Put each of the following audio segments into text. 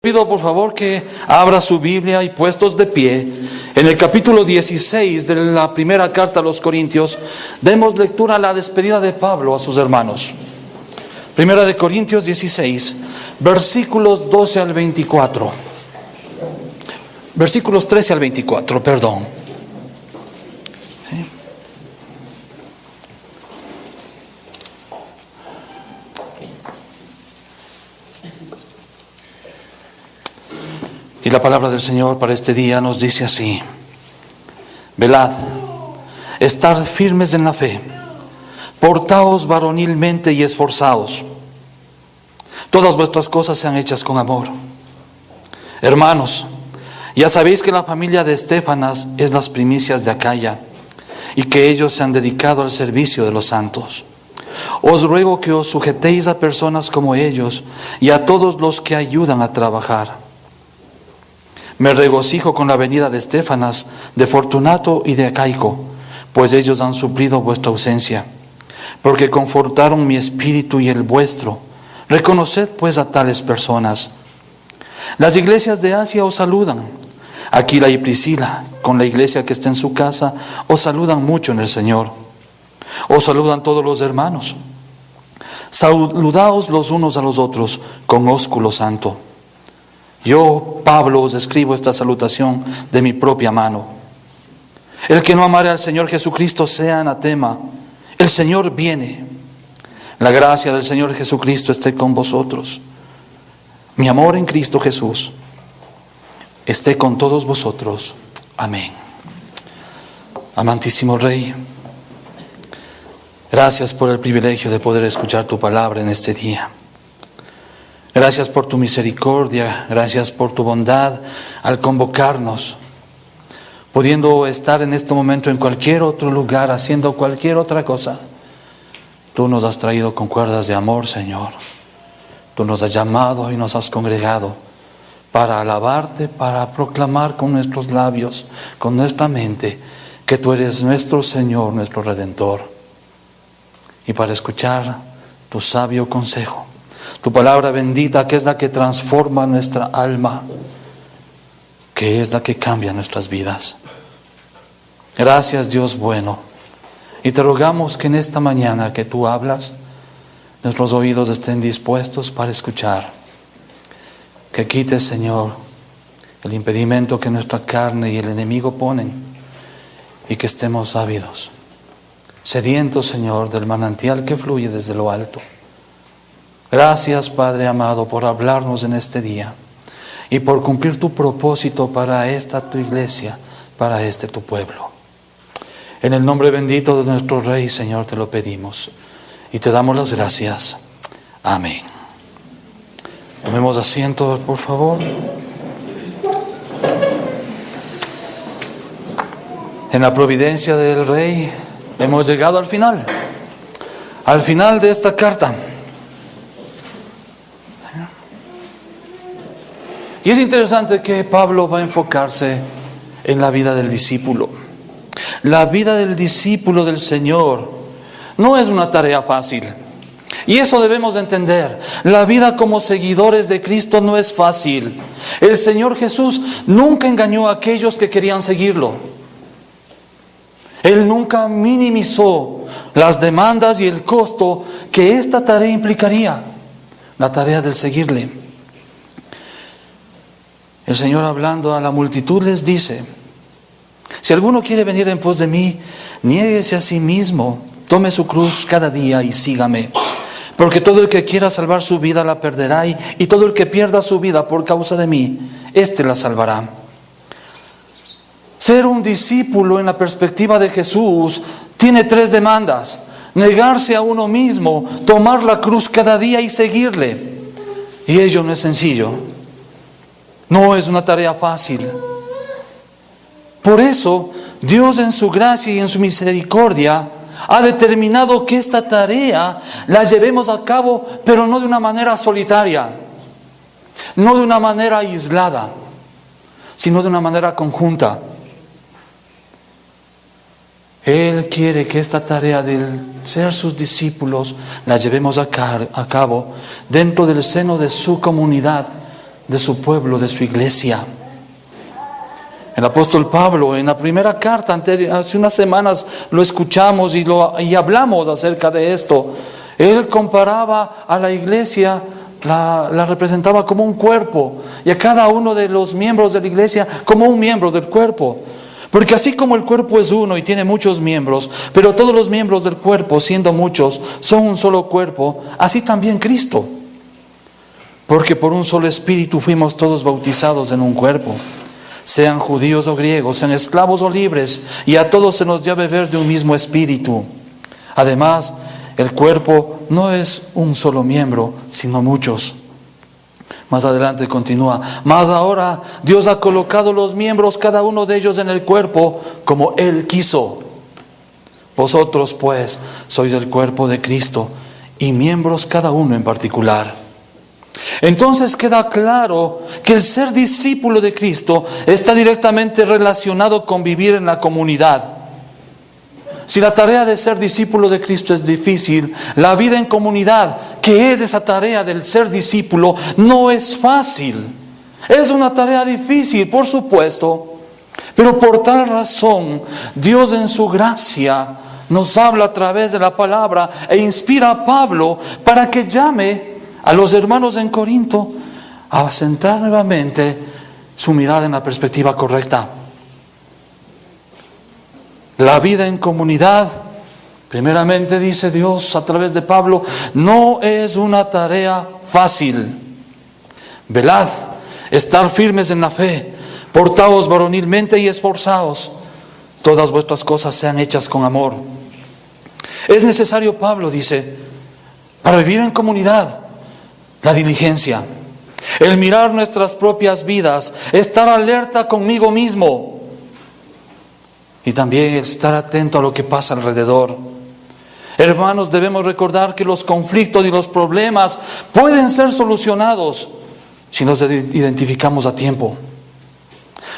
Pido por favor que abra su Biblia y puestos de pie, en el capítulo 16 de la primera carta a los Corintios, demos lectura a la despedida de Pablo a sus hermanos. Primera de Corintios 16, versículos 12 al 24. Versículos 13 al 24, perdón. ¿Sí? Y la palabra del Señor para este día nos dice así: velad, estad firmes en la fe, portaos varonilmente y esforzaos. Todas vuestras cosas sean hechas con amor. Hermanos, ya sabéis que la familia de Estéfanas es las primicias de Acaya, y que ellos se han dedicado al servicio de los santos. Os ruego que os sujetéis a personas como ellos y a todos los que ayudan a trabajar. Me regocijo con la venida de Estéfanas, de Fortunato y de Acaico, pues ellos han suplido vuestra ausencia, porque confortaron mi espíritu y el vuestro. Reconoced pues a tales personas. Las iglesias de Asia os saludan. Aquila y Priscila, con la iglesia que está en su casa, os saludan mucho en el Señor. Os saludan todos los hermanos. Saludaos los unos a los otros con ósculo santo. Yo, Pablo, os escribo esta salutación de mi propia mano. El que no amare al Señor Jesucristo sea anatema. El Señor viene. La gracia del Señor Jesucristo esté con vosotros. Mi amor en Cristo Jesús esté con todos vosotros. Amén. Amantísimo Rey, gracias por el privilegio de poder escuchar tu palabra en este día. Gracias por tu misericordia, gracias por tu bondad al convocarnos, pudiendo estar en este momento en cualquier otro lugar, haciendo cualquier otra cosa. Tú nos has traído con cuerdas de amor, Señor. Tú nos has llamado y nos has congregado para alabarte, para proclamar con nuestros labios, con nuestra mente, que tú eres nuestro Señor, nuestro Redentor, y para escuchar tu sabio consejo. Tu palabra bendita, que es la que transforma nuestra alma, que es la que cambia nuestras vidas. Gracias, Dios bueno. Y te rogamos que en esta mañana que tú hablas, nuestros oídos estén dispuestos para escuchar. Que quites, Señor, el impedimento que nuestra carne y el enemigo ponen, y que estemos ávidos, sedientos, Señor, del manantial que fluye desde lo alto. Gracias, Padre amado, por hablarnos en este día y por cumplir tu propósito para esta tu iglesia, para este tu pueblo. En el nombre bendito de nuestro Rey, Señor, te lo pedimos y te damos las gracias. Amén. Tomemos asiento, por favor. En la providencia del Rey hemos llegado al final de esta carta. Y es interesante que Pablo va a enfocarse en la vida del discípulo. La vida del discípulo del Señor no es una tarea fácil. Y eso debemos entender. La vida como seguidores de Cristo no es fácil. El Señor Jesús nunca engañó a aquellos que querían seguirlo. Él nunca minimizó las demandas y el costo que esta tarea implicaría, la tarea del seguirle. El Señor, hablando a la multitud, les dice: si alguno quiere venir en pos de mí, niéguese a sí mismo, tome su cruz cada día y sígame. Porque todo el que quiera salvar su vida la perderá, y todo el que pierda su vida por causa de mí, éste la salvará. Ser un discípulo en la perspectiva de Jesús tiene 3 demandas: negarse a uno mismo, tomar la cruz cada día y seguirle. Y ello no es sencillo. No es una tarea fácil. Por eso, Dios en su gracia y en su misericordia ha determinado que esta tarea la llevemos a cabo, pero no de una manera solitaria, no de una manera aislada, sino de una manera conjunta. Él quiere que esta tarea de ser sus discípulos la llevemos a cabo dentro del seno de su comunidad, de su pueblo, de su iglesia. El apóstol Pablo, en la primera carta, hace unas semanas lo escuchamos y hablamos acerca de esto. Él comparaba a la iglesia, la representaba como un cuerpo, y a cada uno de los miembros de la iglesia como un miembro del cuerpo. Porque así como el cuerpo es uno y tiene muchos miembros, pero todos los miembros del cuerpo, siendo muchos, son un solo cuerpo, así también Cristo. Porque por un solo espíritu fuimos todos bautizados en un cuerpo, sean judíos o griegos, sean esclavos o libres, y a todos se nos dio a beber de un mismo espíritu. Además, el cuerpo no es un solo miembro, sino muchos. Más adelante continúa: mas ahora Dios ha colocado los miembros, cada uno de ellos, en el cuerpo como Él quiso. Vosotros pues sois el cuerpo de Cristo y miembros cada uno en particular. Entonces queda claro que el ser discípulo de Cristo está directamente relacionado con vivir en la comunidad. Si la tarea de ser discípulo de Cristo es difícil, la vida en comunidad, que es esa tarea del ser discípulo, no es fácil. Es una tarea difícil, por supuesto, pero por tal razón Dios en su gracia nos habla a través de la palabra e inspira a Pablo para que llame a los hermanos en Corinto a centrar nuevamente su mirada en la perspectiva correcta. La vida en comunidad, primeramente dice Dios a través de Pablo, no es una tarea fácil. Velad, estar firmes en la fe, portaos varonilmente y esforzaos. Todas vuestras cosas sean hechas con amor. Es necesario, Pablo dice, para vivir en comunidad, la diligencia, el mirar nuestras propias vidas, estar alerta conmigo mismo y también estar atento a lo que pasa alrededor. Hermanos, debemos recordar que los conflictos y los problemas pueden ser solucionados si nos identificamos a tiempo.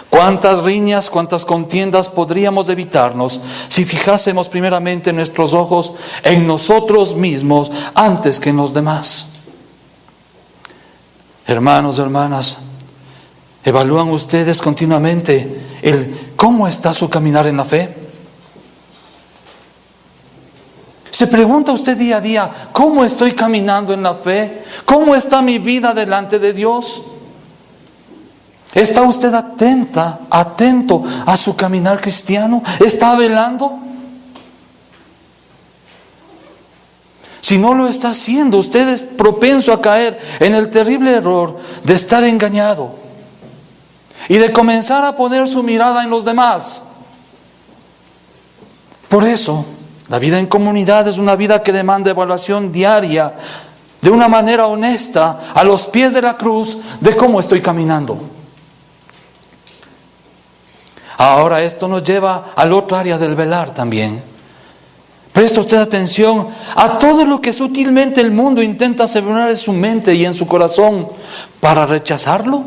¿Cuántas riñas, cuántas contiendas podríamos evitarnos si fijásemos primeramente nuestros ojos en nosotros mismos antes que en los demás? Hermanos, hermanas, ¿evalúan ustedes continuamente cómo está su caminar en la fe? ¿Se pregunta usted día a día, cómo estoy caminando en la fe? ¿Cómo está mi vida delante de Dios? ¿Está usted atento a su caminar cristiano? ¿Está velando? Si no lo está haciendo, usted es propenso a caer en el terrible error de estar engañado y de comenzar a poner su mirada en los demás. Por eso, la vida en comunidad es una vida que demanda evaluación diaria, de una manera honesta, a los pies de la cruz, de cómo estoy caminando. Ahora esto nos lleva al otro área del velar también. Presta usted atención a todo lo que sutilmente el mundo intenta sembrar en su mente y en su corazón para rechazarlo.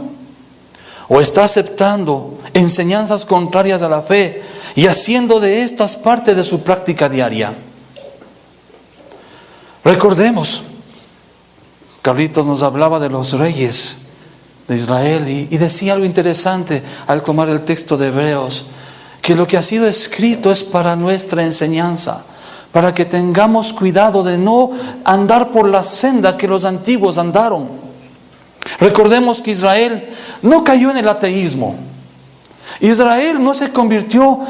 ¿O está aceptando enseñanzas contrarias a la fe y haciendo de estas parte de su práctica diaria? Recordemos, Carlitos nos hablaba de los reyes de Israel y decía algo interesante al tomar el texto de Hebreos, que lo que ha sido escrito es para nuestra enseñanza, para que tengamos cuidado de no andar por la senda que los antiguos andaron. Recordemos que Israel no cayó en el ateísmo. Israel no se convirtió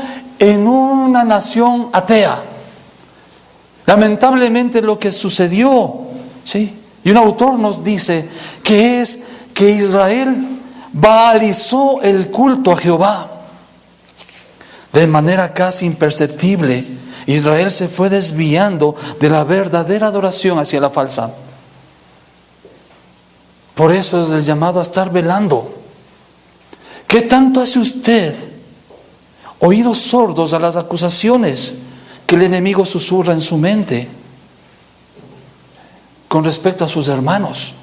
en una nación atea. Lamentablemente lo que sucedió, ¿sí? Y un autor nos dice que es que Israel baalizó el culto a Jehová. De manera casi imperceptible, Israel se fue desviando de la verdadera adoración hacia la falsa. Por eso es el llamado a estar velando. ¿Qué tanto hace usted oídos sordos a las acusaciones que el enemigo susurra en su mente con respecto a sus hermanos?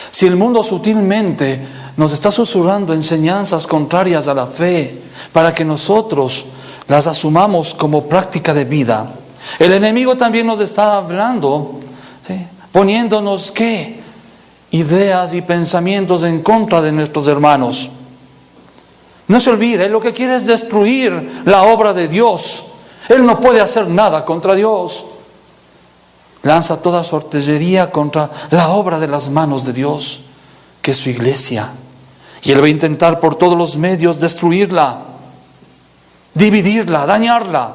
Si el mundo sutilmente nos está susurrando enseñanzas contrarias a la fe para que nosotros las asumamos como práctica de vida, el enemigo también nos está hablando, ¿sí? Poniéndonos ¿qué? ideas y pensamientos en contra de nuestros hermanos. No se olvide, Él lo que quiere es destruir la obra de Dios. Él no puede hacer nada contra Dios. Lanza toda su artillería contra la obra de las manos de Dios, que es su iglesia. Y Él va a intentar por todos los medios destruirla, dividirla, dañarla.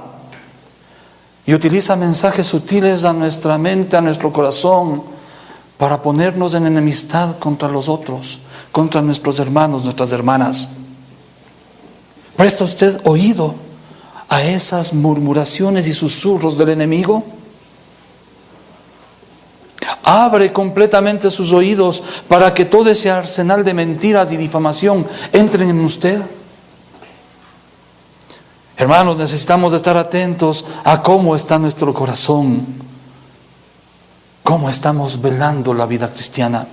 Y utiliza mensajes sutiles a nuestra mente, a nuestro corazón, para ponernos en enemistad contra los otros, contra nuestros hermanos, nuestras hermanas. ¿Presta usted oído a esas murmuraciones y susurros del enemigo? Abre completamente sus oídos para que todo ese arsenal de mentiras y difamación entren en usted. Hermanos, necesitamos estar atentos a cómo está nuestro corazón, cómo estamos velando la vida cristiana.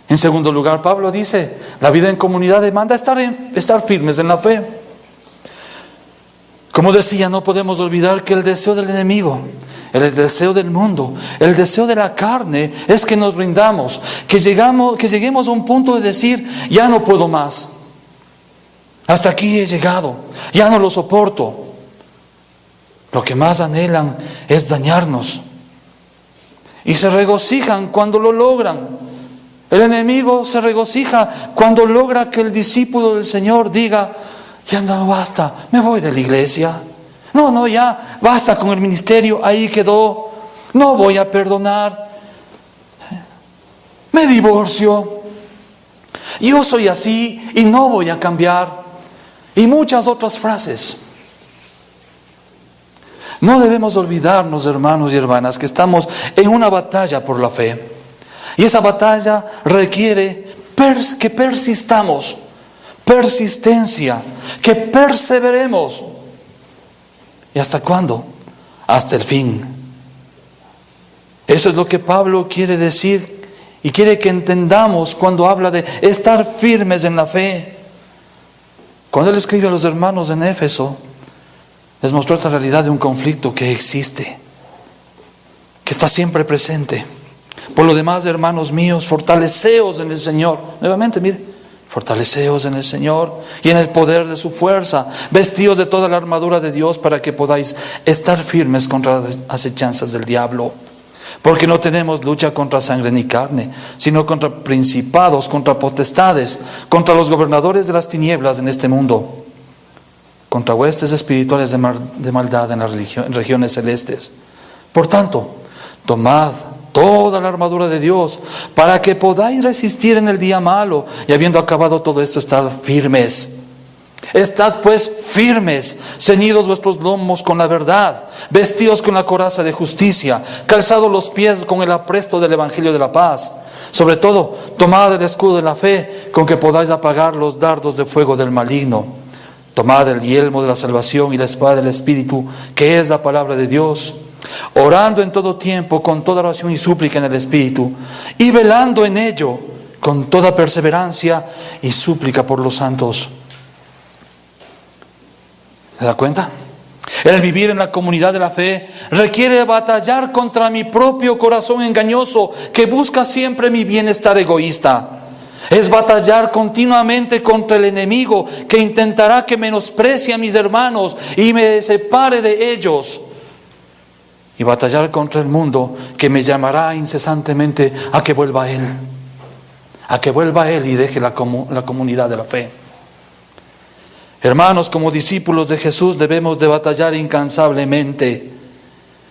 En segundo lugar, Pablo dice, la vida en comunidad demanda estar firmes en la fe. Como decía, no podemos olvidar que el deseo del enemigo, el deseo del mundo, el deseo de la carne es que nos rindamos, que lleguemos a un punto de decir, ya no puedo más. Hasta aquí he llegado, ya no lo soporto. Lo que más anhelan es dañarnos. Y se regocijan cuando lo logran. El enemigo se regocija cuando logra que el discípulo del Señor diga, ya no basta, me voy de la iglesia. No, ya basta con el ministerio, ahí quedó. No voy a perdonar. Me divorcio. Yo soy así y no voy a cambiar. Y muchas otras frases. No debemos olvidarnos, hermanos y hermanas, que estamos en una batalla por la fe. Y esa batalla requiere que persistamos, persistencia, que perseveremos. ¿Y hasta cuándo? Hasta el fin. Eso es lo que Pablo quiere decir y quiere que entendamos cuando habla de estar firmes en la fe. Cuando él escribe a los hermanos en Éfeso, les mostró esta realidad de un conflicto que existe, que está siempre presente. Por lo demás, hermanos míos, fortaleceos en el Señor. Nuevamente, mire, fortaleceos en el Señor y en el poder de su fuerza. Vestíos de toda la armadura de Dios para que podáis estar firmes contra las acechanzas del diablo. Porque no tenemos lucha contra sangre ni carne, sino contra principados, contra potestades, contra los gobernadores de las tinieblas en este mundo, contra huestes espirituales de maldad en regiones celestes. Por tanto, tomad toda la armadura de Dios para que podáis resistir en el día malo y habiendo acabado todo esto, estad firmes. Estad pues firmes, ceñidos vuestros lomos con la verdad, vestidos con la coraza de justicia, calzados los pies con el apresto del evangelio de la paz. Sobre todo, tomad el escudo de la fe con que podáis apagar los dardos de fuego del maligno. Tomad el yelmo de la salvación y la espada del Espíritu, que es la palabra de Dios, orando en todo tiempo con toda oración y súplica en el Espíritu, y velando en ello con toda perseverancia y súplica por los santos. ¿Se da cuenta? El vivir en la comunidad de la fe requiere batallar contra mi propio corazón engañoso que busca siempre mi bienestar egoísta. Es batallar continuamente contra el enemigo que intentará que menosprecie a mis hermanos y me separe de ellos. Y batallar contra el mundo que me llamará incesantemente a que vuelva a Él. A que vuelva a Él y deje la comunidad de la fe. Hermanos, como discípulos de Jesús debemos de batallar incansablemente.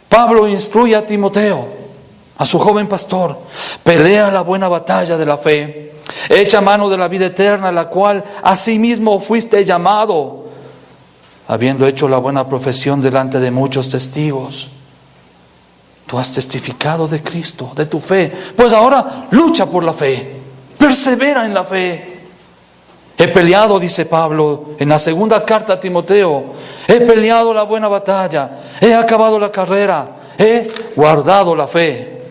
Pablo instruye a Timoteo, a su joven pastor, pelea la buena batalla de la fe, echa mano de la vida eterna, la cual asimismo fuiste llamado, habiendo hecho la buena profesión delante de muchos testigos. Tú has testificado de Cristo, de tu fe, pues ahora lucha por la fe, persevera en la fe. He peleado, dice Pablo en la segunda carta a Timoteo, he peleado la buena batalla, he acabado la carrera, he guardado la fe.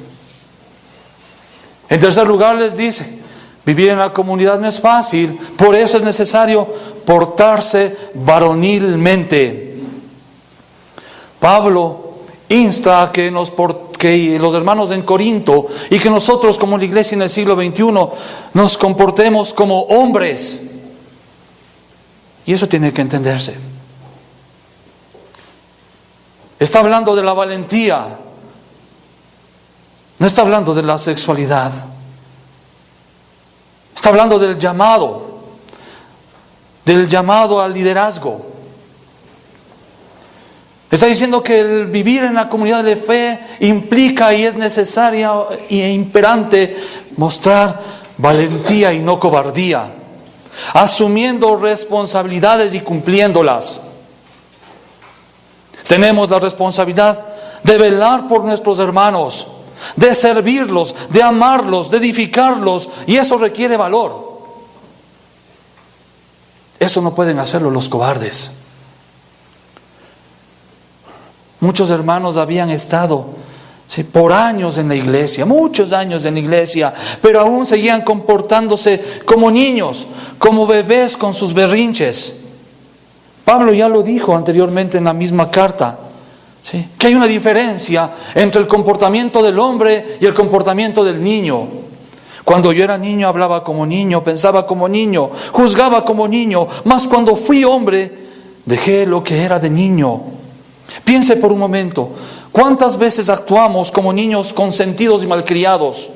En tercer lugar les dice, vivir en la comunidad no es fácil, por eso es necesario portarse varonilmente. Pablo insta a que que los hermanos en Corinto y que nosotros como la iglesia en el siglo XXI nos comportemos como hombres. Y eso tiene que entenderse. Está hablando de la valentía. No está hablando de la sexualidad. Está hablando del llamado al liderazgo. Está diciendo que el vivir en la comunidad de fe implica y es necesaria e imperante mostrar valentía y no cobardía, asumiendo responsabilidades y cumpliéndolas. Tenemos la responsabilidad de velar por nuestros hermanos, de servirlos, de amarlos, de edificarlos, y eso requiere valor. Eso no pueden hacerlo los cobardes. Muchos hermanos habían estado por años en la iglesia, muchos años en la iglesia, pero aún seguían comportándose como niños, como bebés con sus berrinches. Pablo ya lo dijo anteriormente en la misma carta, ¿sí?, que hay una diferencia entre el comportamiento del hombre y el comportamiento del niño. Cuando yo era niño hablaba como niño, pensaba como niño, juzgaba como niño, mas cuando fui hombre dejé lo que era de niño. Piense por un momento, ¿cuántas veces actuamos como niños consentidos y malcriados?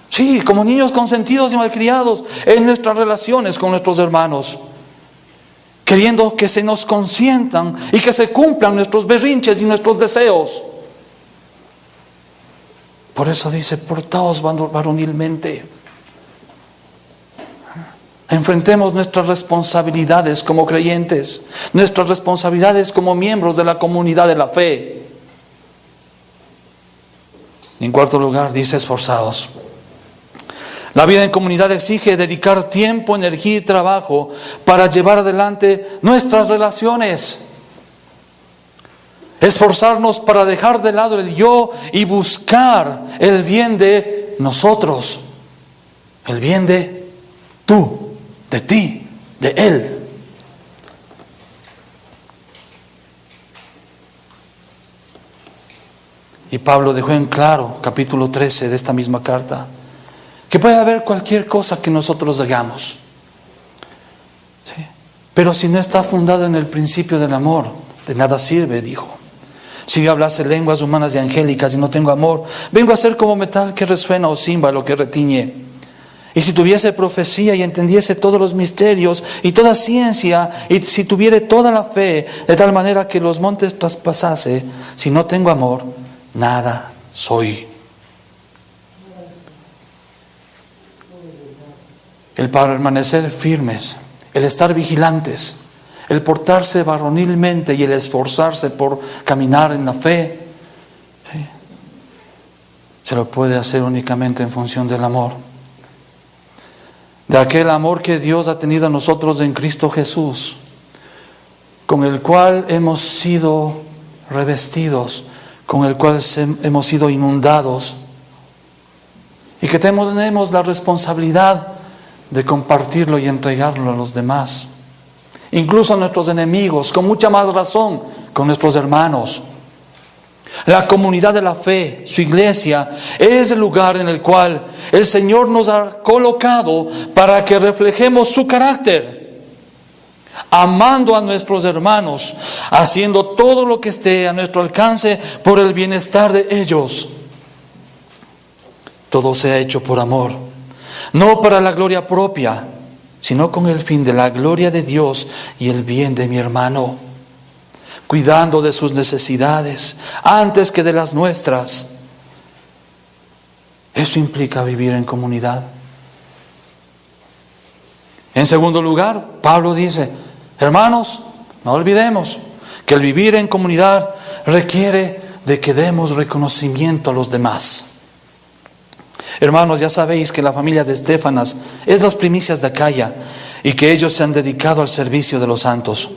Sí, como niños consentidos y malcriados en nuestras relaciones con nuestros hermanos, queriendo que se nos consientan y que se cumplan nuestros berrinches y nuestros deseos. Por eso dice, portaos varonilmente. Enfrentemos nuestras responsabilidades como creyentes, nuestras responsabilidades como miembros de la comunidad de la fe. En cuarto lugar, dice, esforzaos. La vida en comunidad exige dedicar tiempo, energía y trabajo para llevar adelante nuestras relaciones. Esforzarnos para dejar de lado el yo y buscar el bien de nosotros, el bien de tú, de ti, de él. Y Pablo dejó en claro, capítulo 13 de esta misma carta, que puede haber cualquier cosa que nosotros hagamos, ¿sí?, pero si no está fundado en el principio del amor, de nada sirve, dijo. Si yo hablase lenguas humanas y angélicas y no tengo amor, vengo a ser como metal que resuena o címbalo que retiñe. Y si tuviese profecía y entendiese todos los misterios y toda ciencia, y si tuviere toda la fe, de tal manera que los montes traspasase, si no tengo amor, nada soy. El permanecer firmes, el estar vigilantes, el portarse varonilmente y el esforzarse por caminar en la fe, ¿sí?, se lo puede hacer únicamente en función del amor. De aquel amor que Dios ha tenido a nosotros en Cristo Jesús, con el cual hemos sido revestidos, con el cual hemos sido inundados, y que tenemos la responsabilidad de compartirlo y entregarlo a los demás, incluso a nuestros enemigos, con mucha más razón con nuestros hermanos. La comunidad de la fe, su iglesia, es el lugar en el cual el Señor nos ha colocado para que reflejemos su carácter, amando a nuestros hermanos, haciendo todo lo que esté a nuestro alcance por el bienestar de ellos. Todo se ha hecho por amor, no para la gloria propia, sino con el fin de la gloria de Dios y el bien de mi hermano, cuidando de sus necesidades antes que de las nuestras. Eso implica vivir en comunidad. En segundo lugar, Pablo dice, hermanos, no olvidemos que el vivir en comunidad requiere de que demos reconocimiento a los demás. Hermanos, ya sabéis que la familia de Estéfanas es las primicias de Acaya y que ellos se han dedicado al servicio de los santos.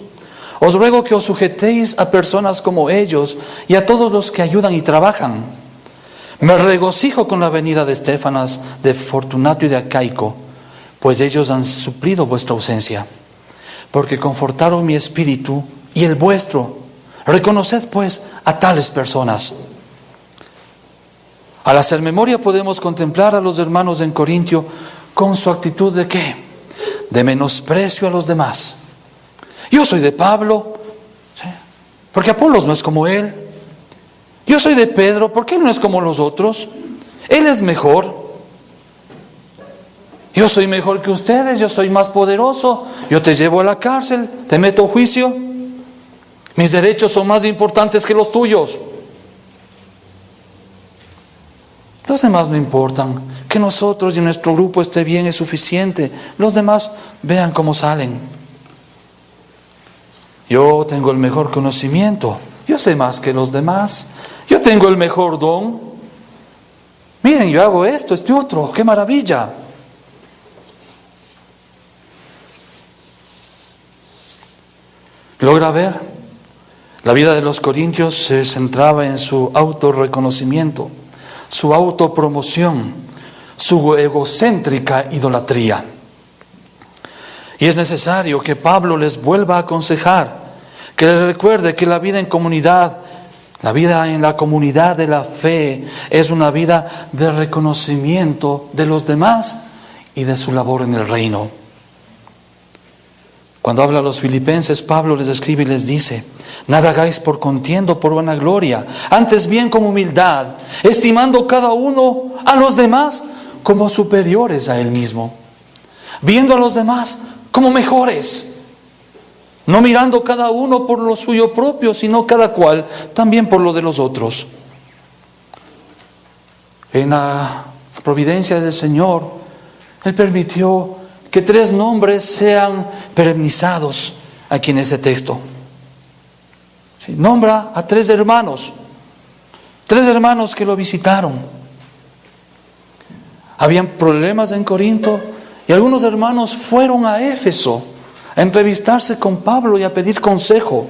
Os ruego que os sujetéis a personas como ellos y a todos los que ayudan y trabajan. Me regocijo con la venida de Estéfanas, de Fortunato y de Acaico, pues ellos han suplido vuestra ausencia, porque confortaron mi espíritu y el vuestro, Reconoced pues a tales personas. Al hacer memoria podemos contemplar a los hermanos en Corintio con su actitud de ¿qué? De menosprecio a los demás. Yo soy de Pablo, ¿sí? Porque Apolos no es como él. Yo soy de Pedro, porque él no es como los otros. Él es mejor. Yo soy mejor que ustedes, yo soy más poderoso. Yo te llevo a la cárcel, te meto a juicio. Mis derechos son más importantes que los tuyos. Los demás no importan. Que nosotros y nuestro grupo esté bien es suficiente. Los demás vean cómo salen. Yo tengo el mejor conocimiento. Yo sé más que los demás. Yo tengo el mejor don. Miren, yo hago esto, este otro. ¡Qué maravilla! ¿Logra ver? La vida de los corintios se centraba en su autorreconocimiento, su autopromoción, su egocéntrica idolatría. Y es necesario que Pablo les vuelva a aconsejar, que les recuerde que la vida en comunidad, la vida en la comunidad de la fe, es una vida de reconocimiento de los demás y de su labor en el reino. Cuando habla a los filipenses, Pablo les escribe y les dice: nada hagáis por contienda o por vanagloria, antes bien con humildad, estimando cada uno a los demás como superiores a él mismo, viendo a los demás como mejores, no mirando cada uno por lo suyo propio, sino cada cual también por lo de los otros. En la providencia del Señor, Él permitió que 3 nombres sean perennizados aquí en ese texto. Sí, nombra a 3 hermanos que lo visitaron. Habían problemas en Corinto y algunos hermanos fueron a Éfeso a entrevistarse con Pablo y a pedir consejo.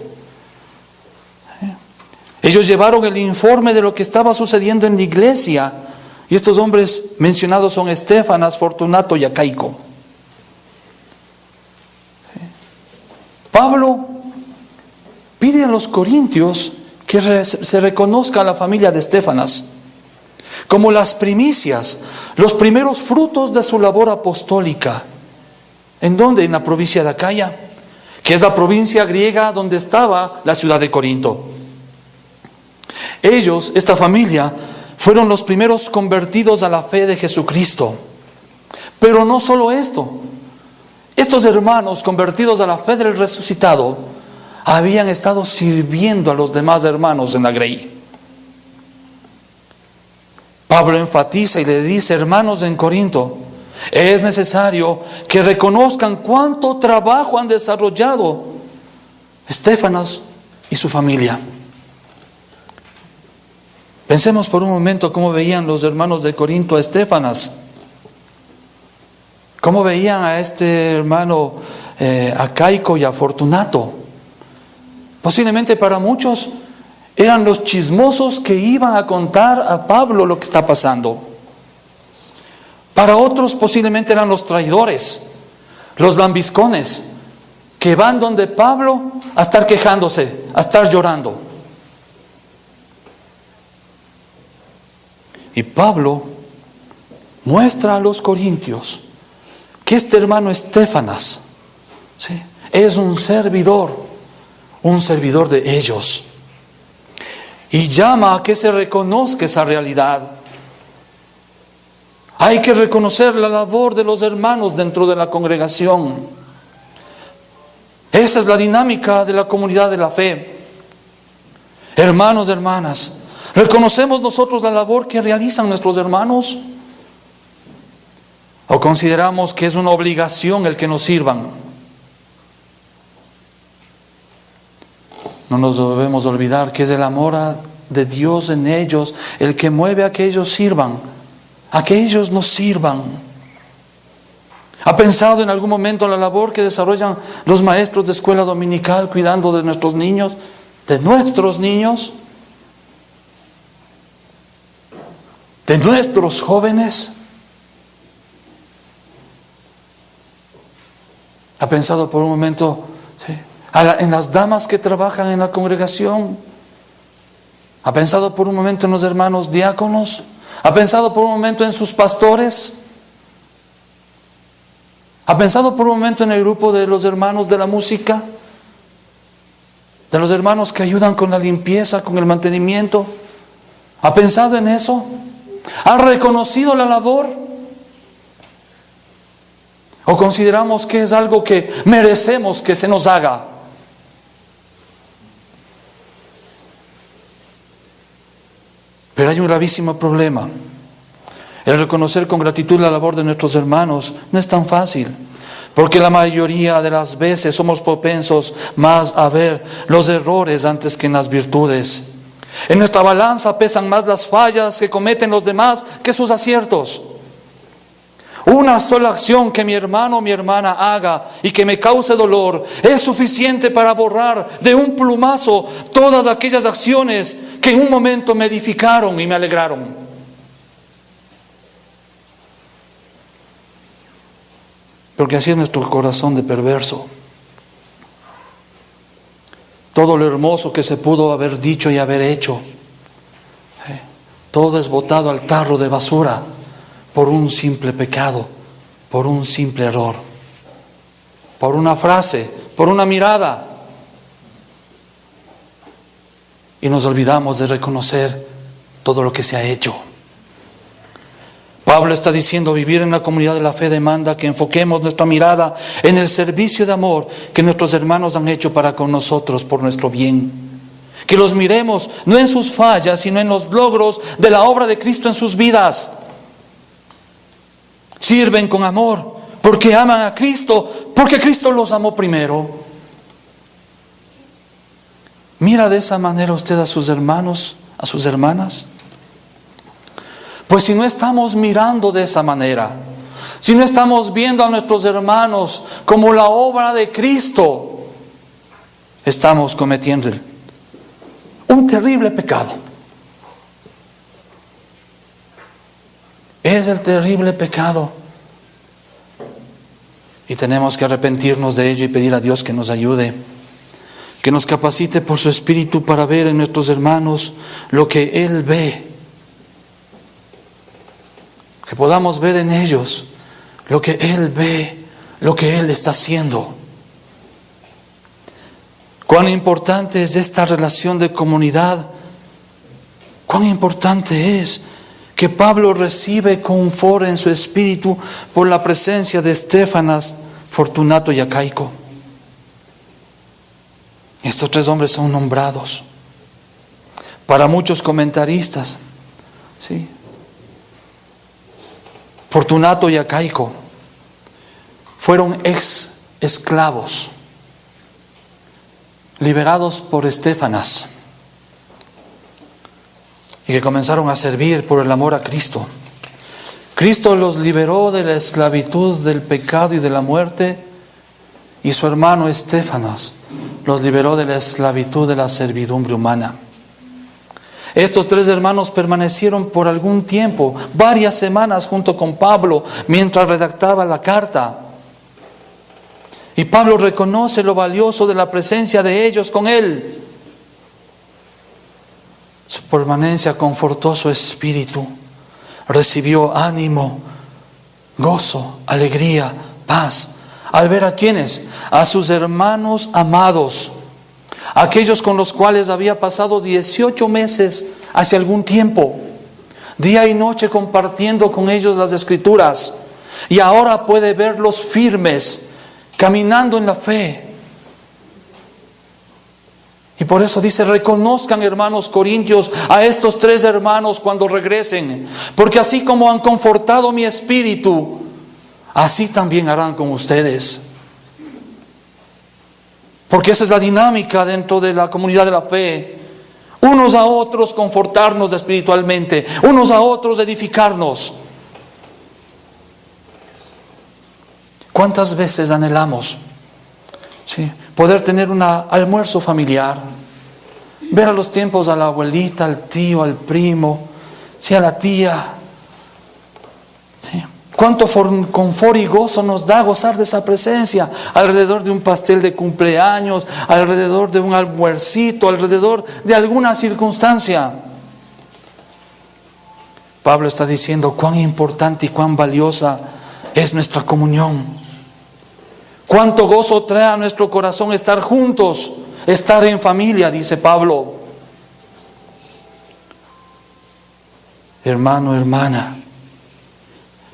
Ellos llevaron el informe de lo que estaba sucediendo en la iglesia, y estos hombres mencionados son Estéfanas, Fortunato y Acaico. Pablo pide a los corintios que se reconozca a la familia de Estéfanas como las primicias, los primeros frutos de su labor apostólica. ¿En dónde? En la provincia de Acaya, que es la provincia griega donde estaba la ciudad de Corinto. Ellos, esta familia, fueron los primeros convertidos a la fe de Jesucristo. Pero no solo esto. Estos hermanos convertidos a la fe del resucitado habían estado sirviendo a los demás hermanos en la grey. Pablo enfatiza y le dice: hermanos en Corinto, es necesario que reconozcan cuánto trabajo han desarrollado Estéfanas y su familia. Pensemos por un momento cómo veían los hermanos de Corinto a Estéfanas. ¿Cómo veían a este hermano Acaico y a Fortunato? Posiblemente para muchos eran los chismosos que iban a contar a Pablo lo que está pasando. Para otros posiblemente eran los traidores, los lambiscones, que van donde Pablo a estar quejándose, a estar llorando. Y Pablo muestra a los corintios que este hermano Estéfanas, ¿sí?, es un servidor de ellos. Y llama a que se reconozca esa realidad. Hay que reconocer la labor de los hermanos dentro de la congregación. Esa es la dinámica de la comunidad de la fe. Hermanos, hermanas, ¿reconocemos nosotros la labor que realizan nuestros hermanos? ¿O consideramos que es una obligación el que nos sirvan? No nos debemos olvidar que es el amor de Dios en ellos el que mueve a que ellos sirvan, a que ellos nos sirvan. ¿Ha pensado en algún momento la labor que desarrollan los maestros de escuela dominical cuidando de nuestros niños, de nuestros niños, de nuestros jóvenes? ¿Ha pensado por un momento, sí, en las damas que trabajan en la congregación? ¿Ha pensado por un momento en los hermanos diáconos? ¿Ha pensado por un momento en sus pastores? ¿Ha pensado por un momento en el grupo de los hermanos de la música? ¿De los hermanos que ayudan con la limpieza, con el mantenimiento? ¿Ha pensado en eso? ¿Han reconocido la labor? ¿O consideramos que es algo que merecemos que se nos haga? Pero hay un gravísimo problema. El reconocer con gratitud la labor de nuestros hermanos no es tan fácil, porque la mayoría de las veces somos propensos más a ver los errores antes que en las virtudes. En nuestra balanza pesan más las fallas que cometen los demás que sus aciertos. Una sola acción que mi hermano o mi hermana haga y que me cause dolor es suficiente para borrar de un plumazo todas aquellas acciones que en un momento me edificaron y me alegraron. Porque así es nuestro corazón de perverso. Todo lo hermoso que se pudo haber dicho y haber hecho, todo es botado al tarro de basura por un simple pecado, por un simple error, por una frase, por una mirada. Y nos olvidamos de reconocer todo lo que se ha hecho. Pablo está diciendo: vivir en la comunidad de la fe demanda que enfoquemos nuestra mirada en el servicio de amor que nuestros hermanos han hecho para con nosotros por nuestro bien. Que los miremos no en sus fallas, sino en los logros de la obra de Cristo en sus vidas. Sirven con amor porque aman a Cristo, porque Cristo los amó primero. ¿Mira de esa manera usted a sus hermanos, a sus hermanas? Pues si no estamos mirando de esa manera, si no estamos viendo a nuestros hermanos como la obra de Cristo, estamos cometiendo un terrible pecado. Es el terrible pecado. Y tenemos que arrepentirnos de ello y pedir a Dios que nos ayude, que nos capacite por su Espíritu para ver en nuestros hermanos lo que Él ve. Que podamos ver en ellos lo que Él ve, lo que Él está haciendo. Cuán importante es esta relación de comunidad. Cuán importante es que Pablo recibe confort en su espíritu por la presencia de Estéfanas, Fortunato y Acaico. Estos tres hombres son nombrados. Para muchos comentaristas, ¿sí?, Fortunato y Acaico fueron ex esclavos liberados por Estéfanas y que comenzaron a servir por el amor a Cristo. Cristo los liberó de la esclavitud, del pecado y de la muerte, y su hermano Estéfanas los liberó de la esclavitud de la servidumbre humana. Estos tres hermanos permanecieron por algún tiempo, varias semanas junto con Pablo, mientras redactaba la carta. Y Pablo reconoce lo valioso de la presencia de ellos con él. Su permanencia confortó su espíritu, recibió ánimo, gozo, alegría, paz, al ver a quienes, a sus hermanos amados, aquellos con los cuales había pasado 18 meses hace algún tiempo, día y noche compartiendo con ellos las Escrituras, y ahora puede verlos firmes, caminando en la fe. Y por eso dice: reconozcan, hermanos corintios, a estos tres hermanos cuando regresen, porque así como han confortado mi espíritu, así también harán con ustedes. Porque esa es la dinámica dentro de la comunidad de la fe. Unos a otros confortarnos espiritualmente, unos a otros edificarnos. ¿Cuántas veces anhelamos, sí, poder tener un almuerzo familiar? Ver a los tiempos a la abuelita, al tío, al primo, sí, a la tía. Sí. Cuánto confort y gozo nos da gozar de esa presencia, alrededor de un pastel de cumpleaños, alrededor de un almuercito, alrededor de alguna circunstancia. Pablo está diciendo cuán importante y cuán valiosa es nuestra comunión. Cuánto gozo trae a nuestro corazón estar juntos, estar en familia, dice Pablo. Hermano, hermana,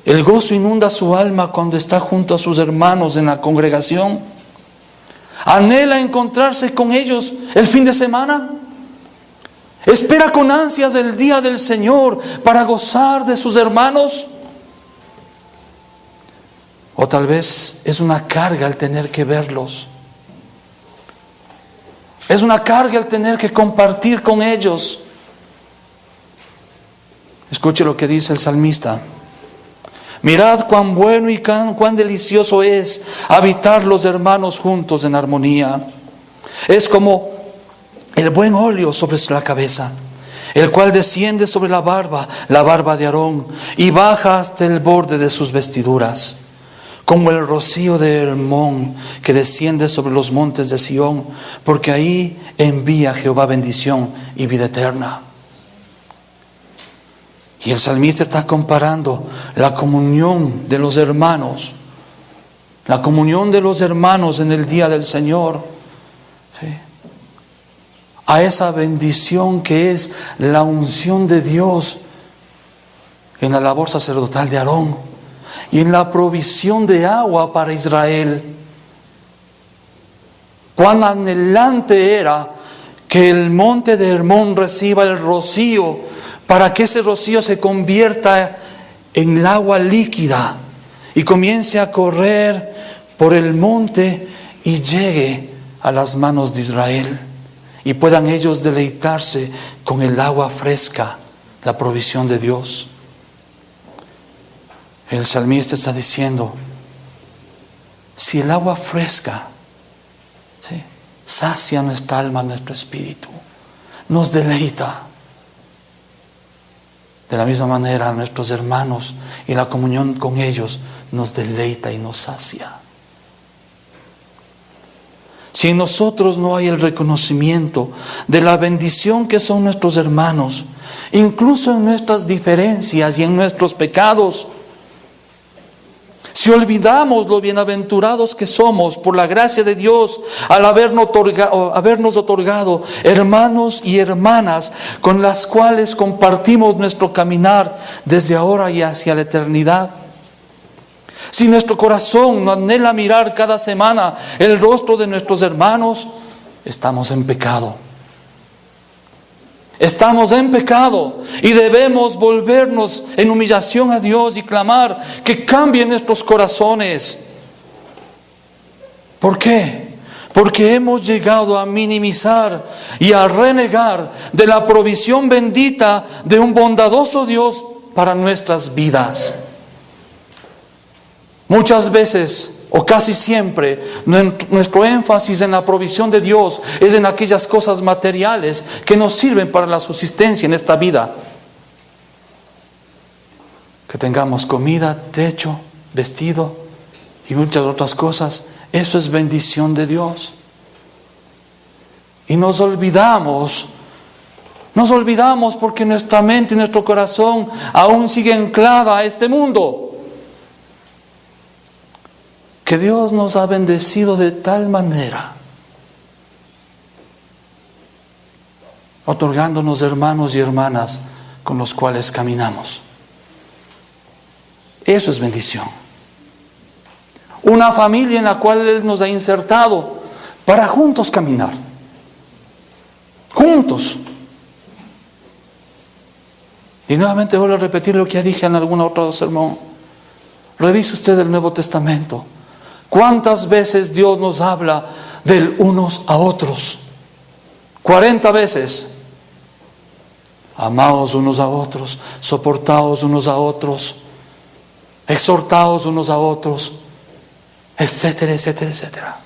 el gozo inunda su alma cuando está junto a sus hermanos en la congregación. ¿Anhela encontrarse con ellos el fin de semana? ¿Espera con ansias el día del Señor para gozar de sus hermanos? O tal vez es una carga el tener que verlos. Es una carga el tener que compartir con ellos. Escuche lo que dice el salmista. Mirad cuán bueno y cuán delicioso es habitar los hermanos juntos en armonía. Es como el buen óleo sobre la cabeza, el cual desciende sobre la barba de Aarón, y baja hasta el borde de sus vestiduras. Como el rocío de Hermón que desciende sobre los montes de Sión, porque ahí envía Jehová bendición y vida eterna. Y el salmista está comparando la comunión de los hermanos, la comunión de los hermanos en el día del Señor, ¿sí?, a esa bendición que es la unción de Dios en la labor sacerdotal de Aarón y en la provisión de agua para Israel. Cuán anhelante era que el monte de Hermón reciba el rocío, para que ese rocío se convierta en el agua líquida y comience a correr por el monte y llegue a las manos de Israel, y puedan ellos deleitarse con el agua fresca, la provisión de Dios. El salmista está diciendo, si el agua fresca, ¿sí?, sacia nuestra alma, nuestro espíritu, nos deleita, de la misma manera nuestros hermanos y la comunión con ellos nos deleita y nos sacia. Si en nosotros no hay el reconocimiento de la bendición que son nuestros hermanos, incluso en nuestras diferencias y en nuestros pecados, si olvidamos lo bienaventurados que somos por la gracia de Dios al habernos otorgado hermanos y hermanas con las cuales compartimos nuestro caminar desde ahora y hacia la eternidad, si nuestro corazón no anhela mirar cada semana el rostro de nuestros hermanos, estamos en pecado. Estamos en pecado y debemos volvernos en humillación a Dios y clamar que cambie nuestros corazones. ¿Por qué? Porque hemos llegado a minimizar y a renegar de la provisión bendita de un bondadoso Dios para nuestras vidas. Muchas veces, o casi siempre, nuestro énfasis en la provisión de Dios es en aquellas cosas materiales que nos sirven para la subsistencia en esta vida. Que tengamos comida, techo, vestido y muchas otras cosas. Eso es bendición de Dios. Y nos olvidamos porque nuestra mente y nuestro corazón aún sigue anclada a este mundo. Que Dios nos ha bendecido de tal manera, otorgándonos hermanos y hermanas con los cuales caminamos. Eso es bendición. Una familia en la cual Él nos ha insertado para juntos caminar. Juntos. Y nuevamente vuelvo a repetir lo que ya dije en algún otro sermón. Revise usted el Nuevo Testamento. ¿Cuántas veces Dios nos habla del unos a otros? 40 veces. Amaos unos a otros, soportaos unos a otros, exhortaos unos a otros, etcétera, etcétera, etcétera.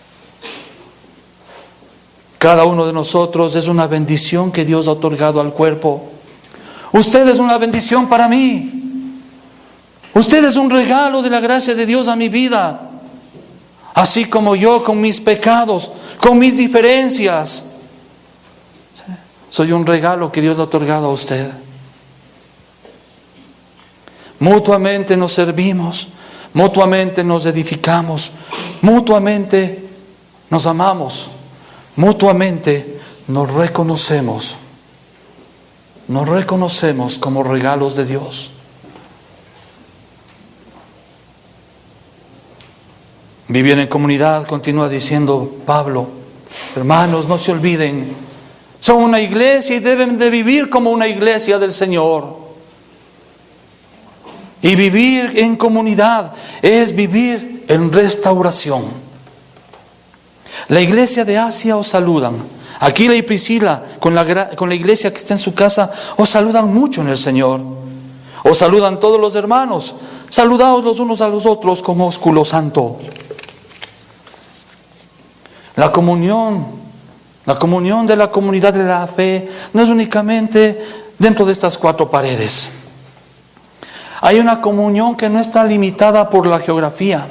Cada uno de nosotros es una bendición que Dios ha otorgado al cuerpo. Usted es una bendición para mí. Usted es un regalo de la gracia de Dios a mi vida. Así como yo con mis pecados, con mis diferencias. Soy un regalo que Dios le ha otorgado a usted. Mutuamente nos servimos, mutuamente nos edificamos, mutuamente nos amamos, mutuamente nos reconocemos como regalos de Dios. Vivir en comunidad, continúa diciendo Pablo. Hermanos, no se olviden, son una iglesia y deben de vivir como una iglesia del Señor. Y vivir en comunidad es vivir en restauración. La iglesia de Asia os saludan. Aquila y Priscila, con la iglesia que está en su casa, os saludan mucho en el Señor. Os saludan todos los hermanos. Saludaos los unos a los otros con ósculo santo. La comunión de la comunidad de la fe no es únicamente dentro de estas 4 paredes. Hay una comunión que no está limitada por la geografía.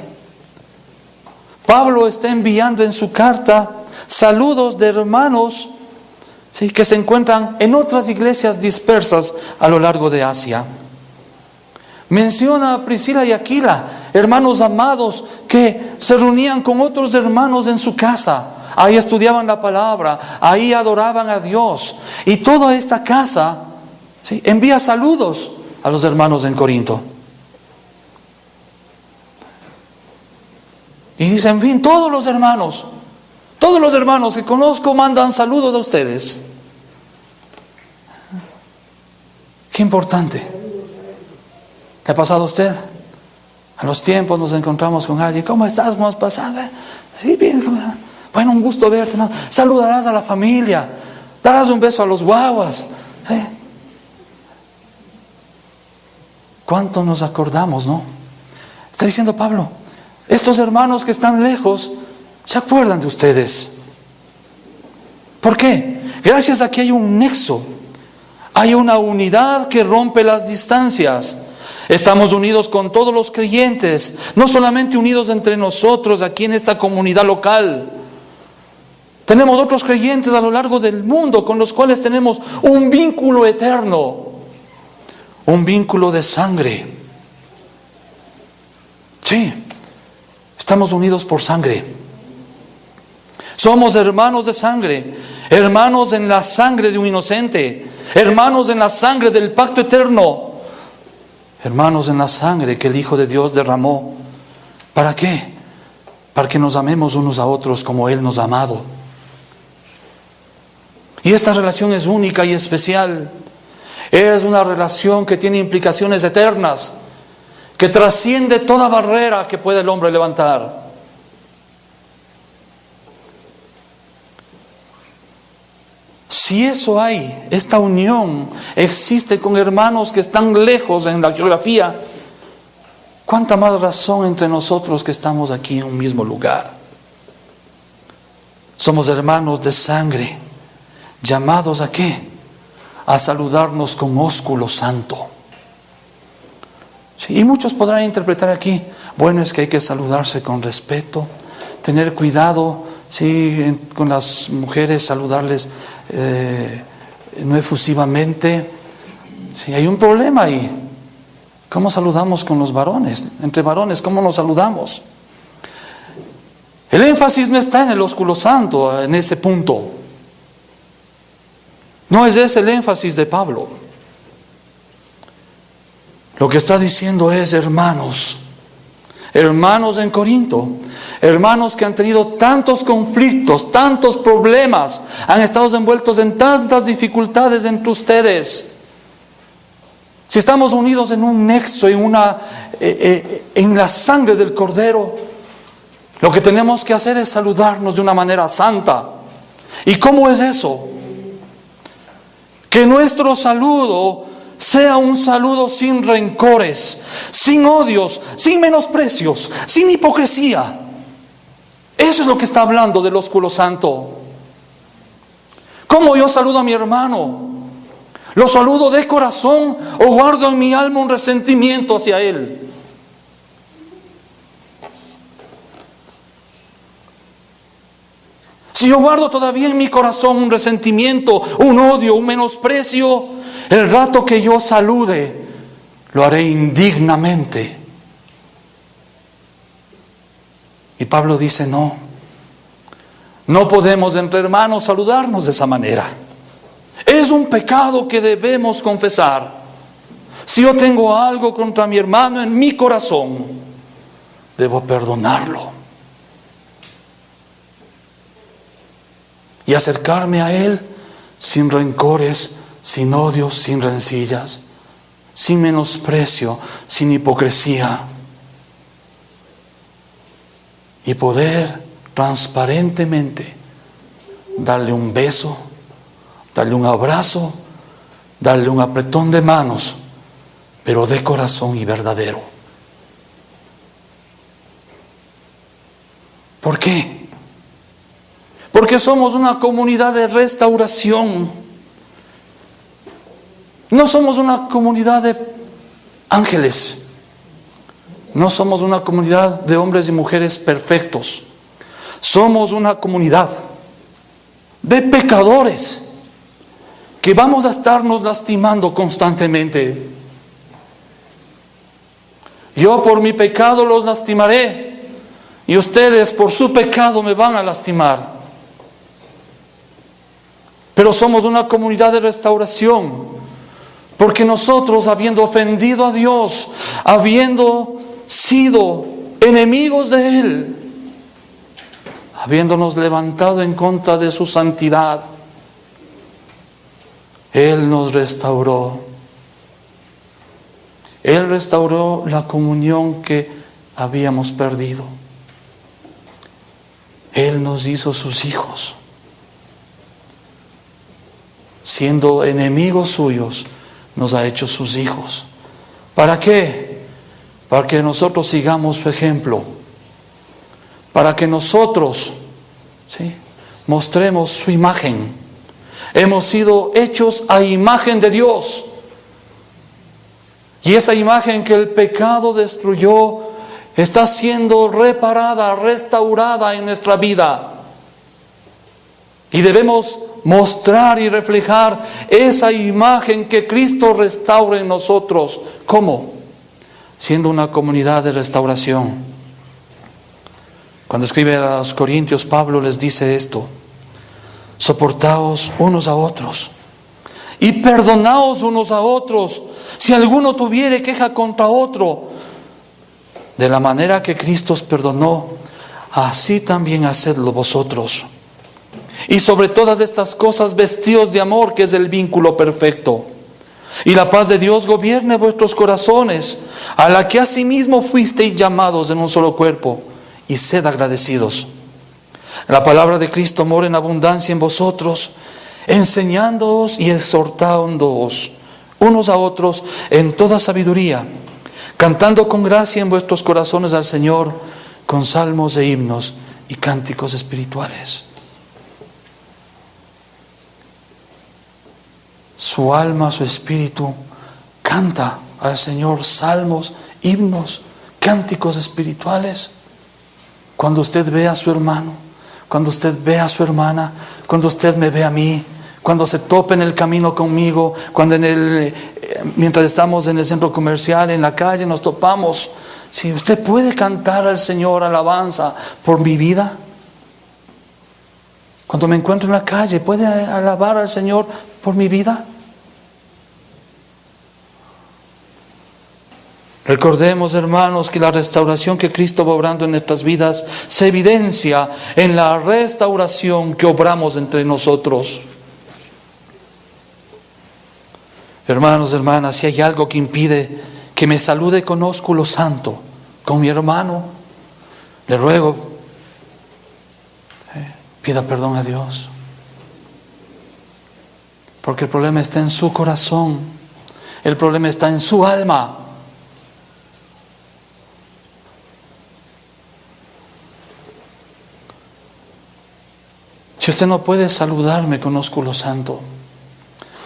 Pablo está enviando en su carta saludos de hermanos, ¿sí?, que se encuentran en otras iglesias dispersas a lo largo de Asia. Menciona a Priscila y Aquila, hermanos amados que se reunían con otros hermanos en su casa. Ahí estudiaban la palabra, ahí adoraban a Dios. Y toda esta casa, ¿sí?, envía saludos a los hermanos en Corinto. Y dice, en fin, todos los hermanos que conozco mandan saludos a ustedes. Qué importante. ¿Le ha pasado a usted? A los tiempos nos encontramos con alguien. ¿Cómo estás? ¿Cómo has pasado? Sí, bien. Bueno, un gusto verte, ¿no? Saludarás a la familia. Darás un beso a los guaguas. ¿Sí? ¿Cuánto nos acordamos, no? Está diciendo Pablo, estos hermanos que están lejos se acuerdan de ustedes. ¿Por qué? Gracias a que hay un nexo, hay una unidad que rompe las distancias. Estamos unidos con todos los creyentes, no solamente unidos entre nosotros aquí en esta comunidad local. Tenemos otros creyentes a lo largo del mundo con los cuales tenemos un vínculo eterno. Un vínculo de sangre. Sí, estamos unidos por sangre. Somos hermanos de sangre, hermanos en la sangre de un inocente, hermanos en la sangre del pacto eterno, hermanos en la sangre que el Hijo de Dios derramó. ¿Para qué? Para que nos amemos unos a otros como Él nos ha amado. Y esta relación es única y especial. Es una relación que tiene implicaciones eternas, que trasciende toda barrera que puede el hombre levantar. Si eso hay, esta unión existe con hermanos que están lejos en la geografía, ¿cuánta más razón entre nosotros que estamos aquí en un mismo lugar? Somos hermanos de sangre, llamados ¿a qué? A saludarnos con ósculo santo. Sí, y muchos podrán interpretar aquí, bueno, es que hay que saludarse con respeto, tener cuidado, sí, con las mujeres, saludarles no efusivamente. Sí, hay un problema ahí. ¿Cómo saludamos con los varones? Entre varones, ¿cómo nos saludamos? El énfasis no está en el ósculo santo, en ese punto. No es ese el énfasis de Pablo. Lo que está diciendo es hermanos en Corinto, hermanos que han tenido tantos conflictos, tantos problemas, han estado envueltos en tantas dificultades entre ustedes. Si estamos unidos en un nexo, en la sangre del Cordero, lo que tenemos que hacer es saludarnos de una manera santa. ¿Y cómo es eso? Que nuestro saludo sea un saludo sin rencores, sin odios, sin menosprecios, sin hipocresía. Eso es lo que está hablando del ósculo santo. ¿Cómo yo saludo a mi hermano? ¿Lo saludo de corazón o guardo en mi alma un resentimiento hacia él? Si yo guardo todavía en mi corazón un resentimiento, un odio, un menosprecio, el rato que yo salude, lo haré indignamente. Y Pablo dice, no podemos entre hermanos saludarnos de esa manera. Es un pecado que debemos confesar. Si yo tengo algo contra mi hermano en mi corazón, debo perdonarlo y acercarme a él sin rencores, sin odios, sin rencillas, sin menosprecio, sin hipocresía, y poder transparentemente darle un beso, darle un abrazo, darle un apretón de manos, pero de corazón y verdadero. ¿Por qué? Porque somos una comunidad de restauración. No somos una comunidad de ángeles. No somos una comunidad de hombres y mujeres perfectos. Somos una comunidad de pecadores que vamos a estarnos lastimando constantemente. Yo por mi pecado los lastimaré y ustedes por su pecado me van a lastimar. Pero somos una comunidad de restauración, porque nosotros, habiendo ofendido a Dios, habiendo sido enemigos de Él, habiéndonos levantado en contra de su santidad, Él nos restauró. Él restauró la comunión que habíamos perdido. Él nos hizo sus hijos. Siendo enemigos suyos, nos ha hecho sus hijos. ¿Para qué? Para que nosotros sigamos su ejemplo. Para que nosotros, ¿sí?, mostremos su imagen. Hemos sido hechos a imagen de Dios. Y esa imagen que el pecado destruyó está siendo reparada, restaurada en nuestra vida. Y debemos mostrar y reflejar esa imagen que Cristo restaura en nosotros. ¿Cómo? Siendo una comunidad de restauración. Cuando escribe a los Corintios, Pablo les dice esto: soportaos unos a otros y perdonaos unos a otros, si alguno tuviere queja contra otro. De la manera que Cristo os perdonó, así también hacedlo vosotros. Y sobre todas estas cosas vestíos de amor, que es el vínculo perfecto. Y la paz de Dios gobierne vuestros corazones, a la que asimismo fuisteis llamados en un solo cuerpo, y sed agradecidos. La palabra de Cristo mora en abundancia en vosotros, enseñándoos y exhortándoos unos a otros en toda sabiduría, cantando con gracia en vuestros corazones al Señor, con salmos e himnos y cánticos espirituales. Su alma, su espíritu, canta al Señor salmos, himnos, cánticos espirituales. Cuando usted ve a su hermano, cuando usted ve a su hermana, cuando usted me ve a mí, cuando se tope en el camino conmigo, cuando mientras estamos en el centro comercial, en la calle, nos topamos. Si usted puede cantar al Señor alabanza por mi vida, cuando me encuentro en la calle, ¿puede alabar al Señor por mi vida? Recordemos, hermanos, que la restauración que Cristo va obrando en nuestras vidas se evidencia en la restauración que obramos entre nosotros. Hermanos, hermanas, si hay algo que impide que me salude con ósculo santo con mi hermano, le ruego, pida perdón a Dios. Porque el problema está en su corazón, el problema está en su alma. Si usted no puede saludarme con ósculo santo,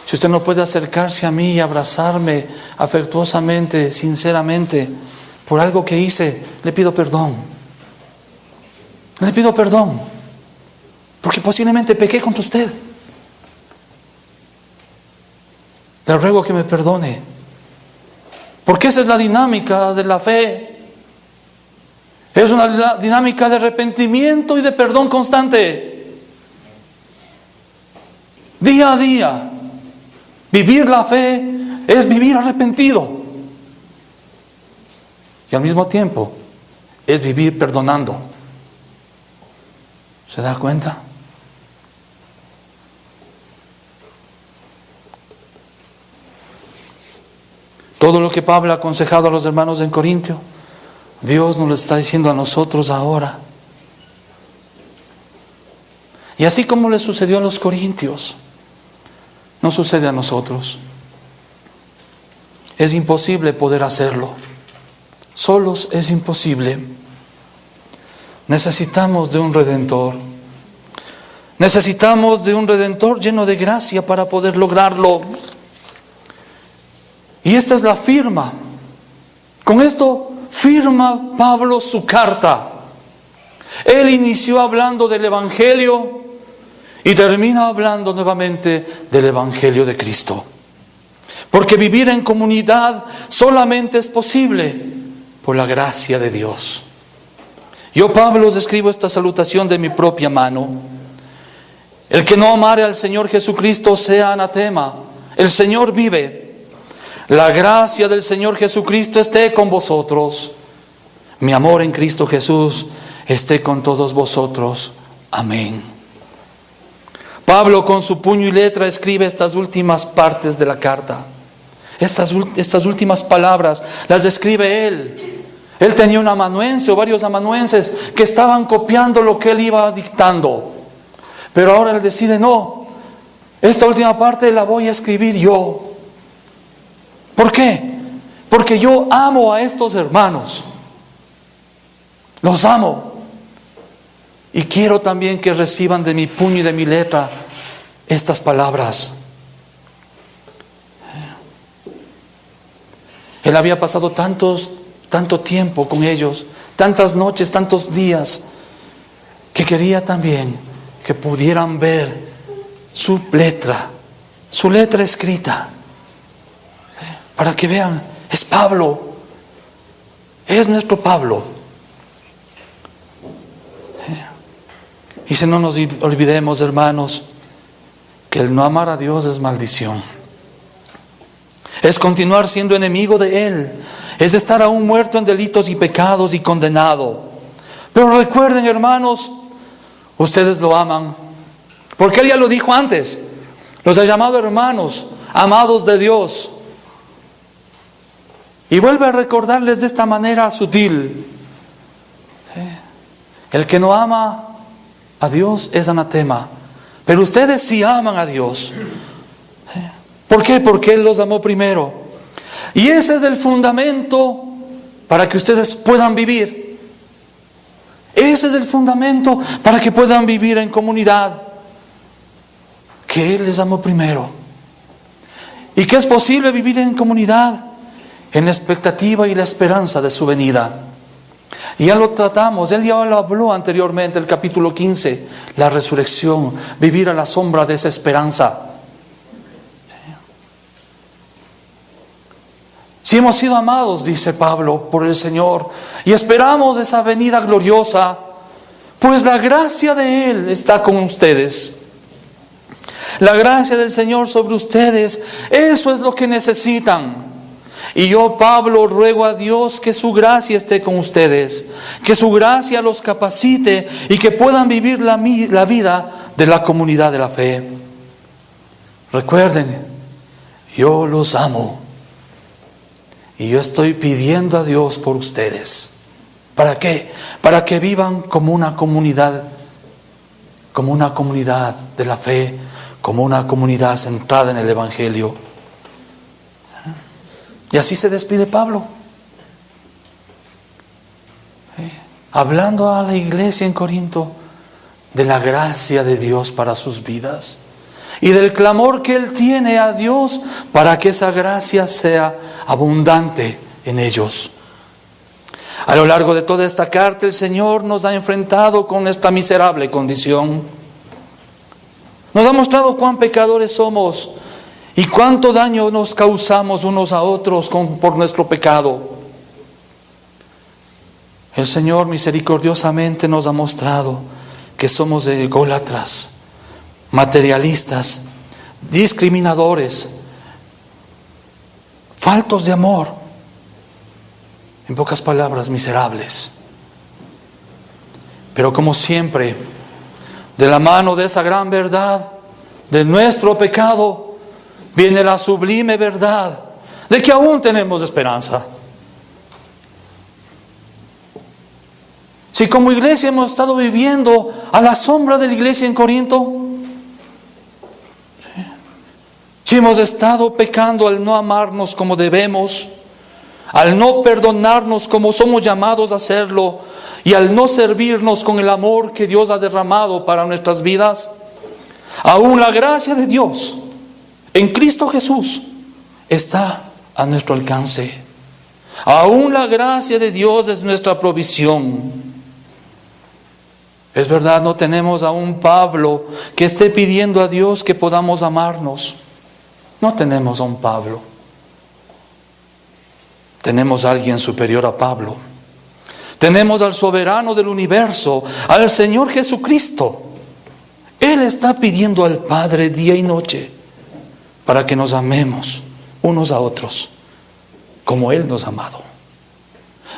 si usted no puede acercarse a mí y abrazarme afectuosamente, sinceramente, por algo que hice, le pido perdón. Le pido perdón. porque posiblemente pequé contra usted. Le ruego que me perdone, porque esa es la dinámica de la fe. Es una dinámica de arrepentimiento y de perdón constante. Día a día. Vivir la fe es vivir arrepentido. Y al mismo tiempo es vivir perdonando. ¿Se da cuenta? Todo lo que Pablo ha aconsejado a los hermanos en Corintio, Dios nos lo está diciendo a nosotros ahora. Y así como le sucedió a los corintios, nos sucede a nosotros. Es imposible poder hacerlo. Solos es imposible. Necesitamos de un Redentor. Necesitamos de un Redentor lleno de gracia para poder lograrlo. Y esta es la firma. Con esto firma Pablo su carta. Él inició hablando del Evangelio y termina hablando nuevamente del Evangelio de Cristo. Porque vivir en comunidad solamente es posible por la gracia de Dios. Yo, Pablo, os escribo esta salutación de mi propia mano. El que no amare al Señor Jesucristo sea anatema. El Señor vive. La gracia del Señor Jesucristo esté con vosotros. Mi amor en Cristo Jesús esté con todos vosotros. Amén. Pablo con su puño y letra escribe estas últimas partes de la carta. Estas últimas palabras las escribe él. Él tenía un amanuense o varios amanuenses que estaban copiando lo que él iba dictando. Pero ahora él decide, no, esta última parte la voy a escribir yo. ¿Por qué? Porque yo amo a estos hermanos. Los amo. Y quiero también que reciban de mi puño y de mi letra estas palabras. Él había pasado tanto tiempo con ellos, tantas noches, tantos días, que quería también que pudieran ver su letra escrita. Para que vean, es Pablo, es nuestro Pablo. Y si no nos olvidemos, hermanos, que el no amar a Dios es maldición. Es continuar siendo enemigo de Él. Es estar aún muerto en delitos y pecados y condenado. Pero recuerden, hermanos, ustedes lo aman. Porque Él ya lo dijo antes. Los ha llamado hermanos, amados de Dios. Y vuelve a recordarles de esta manera sutil. El que no ama a Dios es anatema. Pero ustedes sí aman a Dios. ¿Por qué? Porque Él los amó primero. Y ese es el fundamento para que ustedes puedan vivir. Ese es el fundamento para que puedan vivir en comunidad. Que Él les amó primero. Y que es posible vivir en comunidad en la expectativa y la esperanza de su venida. Y ya lo tratamos, él ya lo habló anteriormente, el capítulo 15, la resurrección, vivir a la sombra de esa esperanza. Si hemos sido amados, dice Pablo, por el Señor, y esperamos esa venida gloriosa, pues la gracia de Él está con ustedes. La gracia del Señor sobre ustedes, eso es lo que necesitan. Y yo, Pablo, ruego a Dios que su gracia esté con ustedes, que su gracia los capacite y que puedan vivir la vida de la comunidad de la fe. Recuerden, yo los amo y yo estoy pidiendo a Dios por ustedes. ¿Para qué? Para que vivan como una comunidad de la fe, como una comunidad centrada en el Evangelio. Y así se despide Pablo, hablando a la iglesia en Corinto de la gracia de Dios para sus vidas y del clamor que Él tiene a Dios para que esa gracia sea abundante en ellos. A lo largo de toda esta carta el Señor nos ha enfrentado con esta miserable condición. Nos ha mostrado cuán pecadores somos y cuánto daño nos causamos unos a otros por nuestro pecado. El Señor misericordiosamente nos ha mostrado que somos ególatras, materialistas, discriminadores, faltos de amor, en pocas palabras, miserables. Pero como siempre, de la mano de esa gran verdad, de nuestro pecado, viene la sublime verdad de que aún tenemos esperanza. Si como iglesia hemos estado viviendo a la sombra de la iglesia en Corinto, si hemos estado pecando al no amarnos como debemos, al no perdonarnos como somos llamados a hacerlo, y al no servirnos con el amor que Dios ha derramado para nuestras vidas, aún la gracia de Dios en Cristo Jesús está a nuestro alcance. Aún la gracia de Dios es nuestra provisión. Es verdad, no tenemos a un Pablo que esté pidiendo a Dios que podamos amarnos. No tenemos a un Pablo. Tenemos a alguien superior a Pablo. Tenemos al soberano del universo, al Señor Jesucristo. Él está pidiendo al Padre día y noche para que nos amemos unos a otros como Él nos ha amado.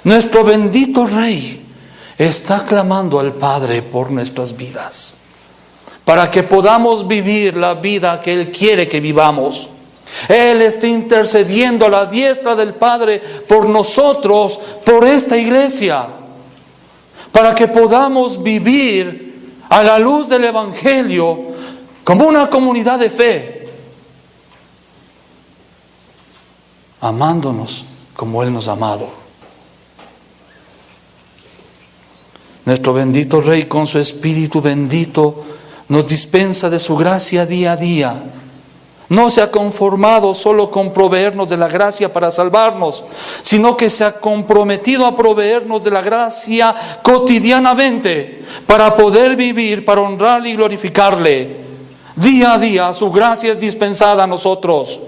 Nuestro bendito Rey está clamando al Padre por nuestras vidas, para que podamos vivir la vida que Él quiere que vivamos. Él está intercediendo a la diestra del Padre por nosotros, por esta iglesia, para que podamos vivir a la luz del Evangelio como una comunidad de fe, amándonos como Él nos ha amado. Nuestro bendito Rey, con su Espíritu bendito, nos dispensa de su gracia día a día. No se ha conformado solo con proveernos de la gracia para salvarnos, sino que se ha comprometido a proveernos de la gracia cotidianamente para poder vivir, para honrarle y glorificarle. Día a día su gracia es dispensada a nosotros.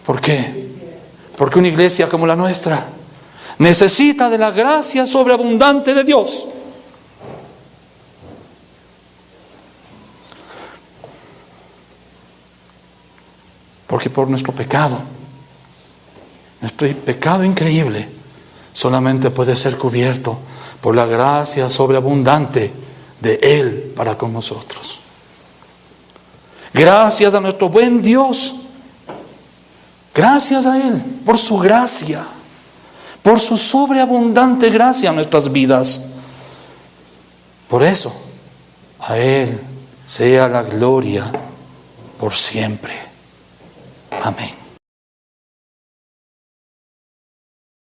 ¿Por qué? Porque una iglesia como la nuestra necesita de la gracia sobreabundante de Dios. Porque por nuestro pecado increíble, solamente puede ser cubierto por la gracia sobreabundante de Él para con nosotros. Gracias a nuestro buen Dios, gracias a Él por su gracia, por su sobreabundante gracia en nuestras vidas. Por eso, a Él sea la gloria por siempre. Amén.